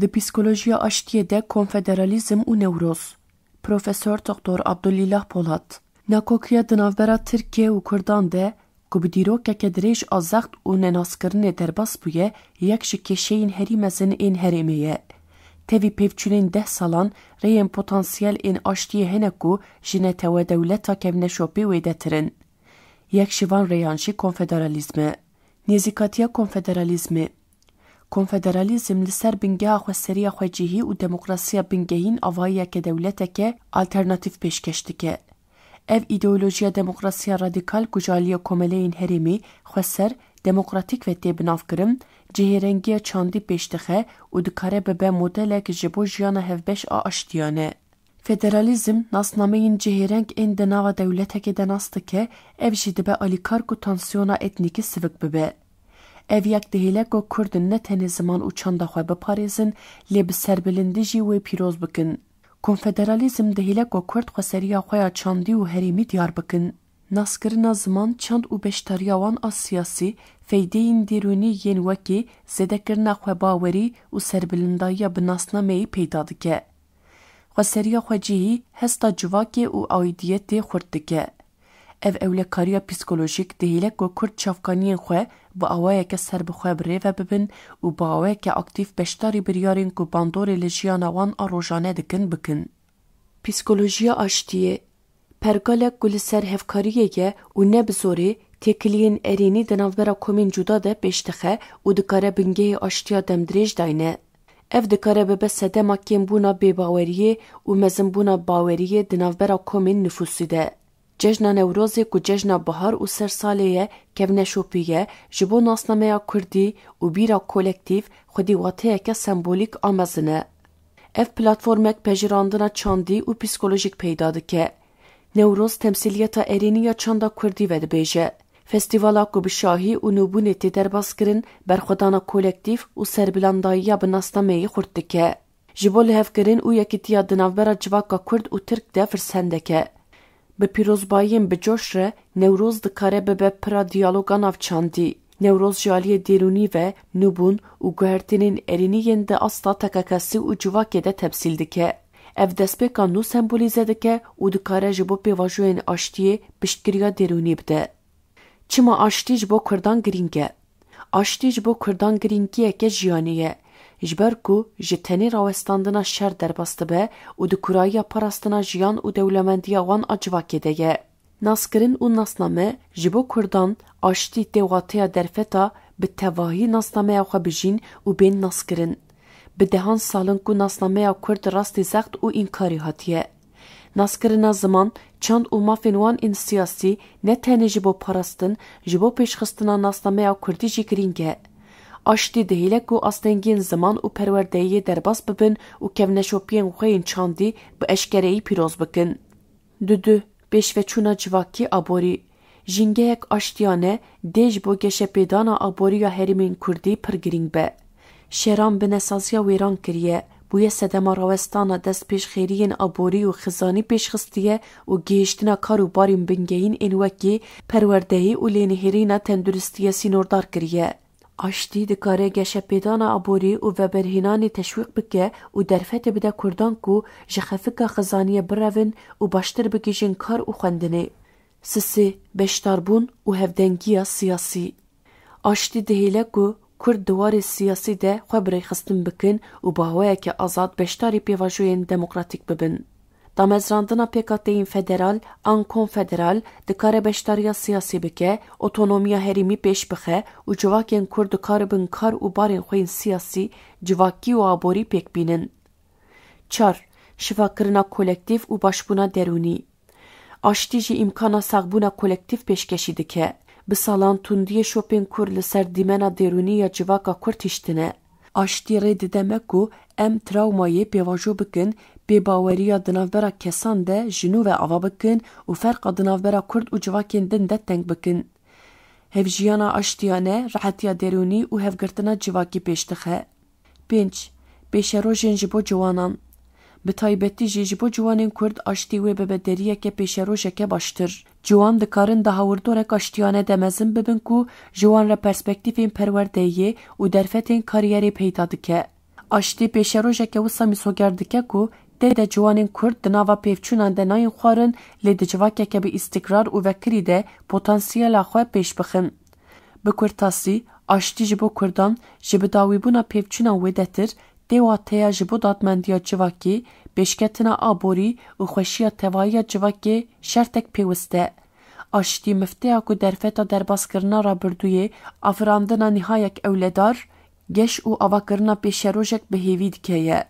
Di psikolojiya aştiye de konfederalizm û Newroz. Profesör Dr. Abdullah Polat. Nakokiya di navbera Tirkiye û Kurdan de ku bi dîrokeke dirêj a zext û nenaskirinê derbas bûye, yek ji kêşeyên herî mezin ên herêmê ye. Tevî pêvçûnên 10 salan rêyên potansiyel ên aştiyê hene ku ji netewe dewleta kevneşopê wê de tirin. Yek ji van rêyan jî konfederalizm e. Nêzîkatiya konfederalizmê. Konfederalizm li ser bingeha xweseriya xwecihî û demokrasiya bingehîn avayiyeke dewleteke alternatîv pêşkeş dike. Ev îdeolojiya demokrasiya radikal ku ji aliyê komeleyên herêmî xweser, demokratîk ve tê binavkirin, cihêrengiya çandî pêş dixe û dikare bibe modelek ji bo jiyana hevbeş a aştiyan e. Federalizm nasnameyên cihêreng ên di nava dewletekê de nas dike, ev jî dibe alîkar ku tansiyona etnîkî sivik bibe. Ev yek dihêle ku Kurdin ne tenê ziman û çanda xwe biparêzin, lê bi serbilindî jî wê pîroz bikin. Konfederalizm dihêle ku Kurd xweseriya xwe ya çandî û herêmî diyar bikin. Naskirina ziman, çand û beşdariya wan a siyasî, feydeyên dîrûnî yên wekî zêdekirina xwebawerî û serbilindayiya bi nasnameyî peyda dike. Xweseriya xwecihî, hesta civakê û aidiyetê xurt dike. Ev ewlekariya psikolojik dihêle ku Kurd çavkaniyên xwe bi awayeke serbixwe bi rêve bibin û bi awayeke aktiv beşdarî biryarên ku bandorê li jiyana wan a rojane dikin bikin. Psikolojiya aştiyê. Pergalek ku li ser hevkariyê ye û ne bi zorê, têkiliyên erênî di navbera komên cuda de pêş dixe û dikare bingehê aştiya demdirêj dayne. Ev dikare bibe sedema kêmbûna bêbaweriyê û mezinbûna baweriyê di navbera komên nüfusî de. Cejna Newrozê ku cejna bihar û sersalê ye kevneşopî ye, ji bo nasnameya Kurdî û bîra kolektiv xwedî wateyeke sembolîk a mezin e. Ev platformek pejirandina çandî û psikolojik peyda dike. Newroz temsiliyeta erênî ya çanda Kurdî ve dibêje. Festîvala ku bi şahî û nûbûnê tê derbas-kirin, berxwedana kolektiv û serbilandayiya bi nasnameyî xurt dike. Ji bo lihevkirin û yekîtiya di navbera civaka Kurd û Tirk de firsend e. Bi pîrozbayiyên bicoş re, Newroz dikare bibe pira diyaloga navçandî. Newroz ji aliyê dêrûnî ve nûbûn û guhertinên erêniyên de asta tekekesî û civakê de temsîl dike. Ev destpêka nû sembolîze dike û dikare ji bo pêvajoyên aştiyê piştgiriya dêrûnî bide. Çima aştî ji bo Kurdan girîng e? Aştî ji bo Kurdan girîngiyeke jiyanî ye. Ji ber ku ji tenê rawestandina şer derbas dibe û di kurayiya parastina jiyan û dewlemendiya wan a civakê de ye. Naskirin û nasname ji bo Kurdan aştî tê wateya derfeta bi tevahî nasnameya xwe bijîn û bên naskirin. Bi dehan salin ku nasnameya Kurd rastî zext û înkarî hatiye. Naskirina ziman, çand û mafên wan ên siyasî ne tenê ji bo parastin, ji bo pêşxistina nasnameya Kurdî jî girîng e. Aştî dihêle ku astengiyên ziman û perwerdeyiyê derbas bibin û kevneşopiyên xwe yên çandî bi eşkereyî pîroz bikin. Dudu, pêşveçûna civakî aborî. Jîngehek aştiyane dê ji bo geşepêdana aboriya herêmên Kurdî pir girîng be. Şeran bi nesaziya wêran kiriye, bûye sedema rawestana dest pêşxêriyên aborî û xizanî pêşxistiye û gihîştina kar û barên bingehîn ên wekî perwerdehî û lênihêrîna tenduristiye sînordar kiriye. Aştî dikare geşepêdana aborî û veberhînanê teşwîq bike û derfetê bide Kurdan ku ji xefika xizaniyê birevin û baştir bigîjin kar û xwendinê. Sisê, beşdarbûn û hevdengiya siyasî. Aştî dihêle ku Kurd di warê siyasî de xwe birêxistin bikin û bi hawayeke azad beşdarî pêvajoyên demokratîk bibin. Damezrandina pêkateyên federal an konfederal dikare beşdariya siyasî bike, otonomiya herêmî pêş bixe û civakên Kurd dikaribin kar û barên xwe yên siyasî, civakî û aborî pêk bînin. 4. Şivakirina kolektiv û başbûna derûnî. Aştî jî îmkana saxbûna kolektiv pêşkêşî dike. Bi salan tundiyê şopên Kurd li ser dîmena dêrûnî ya civaka Kurd hiştine. Aştî rê dideme ku em travmayê pêvajo bikin, bêbaweriya di navbera kesan de ji nû ve ava bikin û ferqa di navbera Kurd û civakên din de teng bikin. Hevjiyana aştiyane, rahetiya dêrûnî û hevgirtina civakî pêş dixe. 5. Pêşerojên ji bo ciwanan. Bi taybetî jî ji bo ciwanên Kurd aştî wê bibe deriyeke pêşerojeke baştir. Ciwan dikarin di hawirdorek aştiyane de mezin bibin ku ji wan re perspektîfên perwerdeyiyê û derfetên kariyerê peyda dike. Aştî pêşerojeke wisa mîsoger dike ku tê de ciwanên Kurd di nava pêvçûnan de nayên xwarin lê di civakeke bi îstikrar û vekirî de potansiyela xwe pêş bixin. Bi Kurtasî, aştî ji bo Kurdan ji bi dawîbûna pêvçûnan wê de tir, tê wateya ji bo dadmendiya civakê, pêşketina aborî û xweşiya tevayiya civakê şertek pêwîst e. Aştî mifteya ku derfeta derbaskirina rabirdûyê afirandina nîhayek ewledar, geş û avakirina pêşerojek bi hêvî dike ye.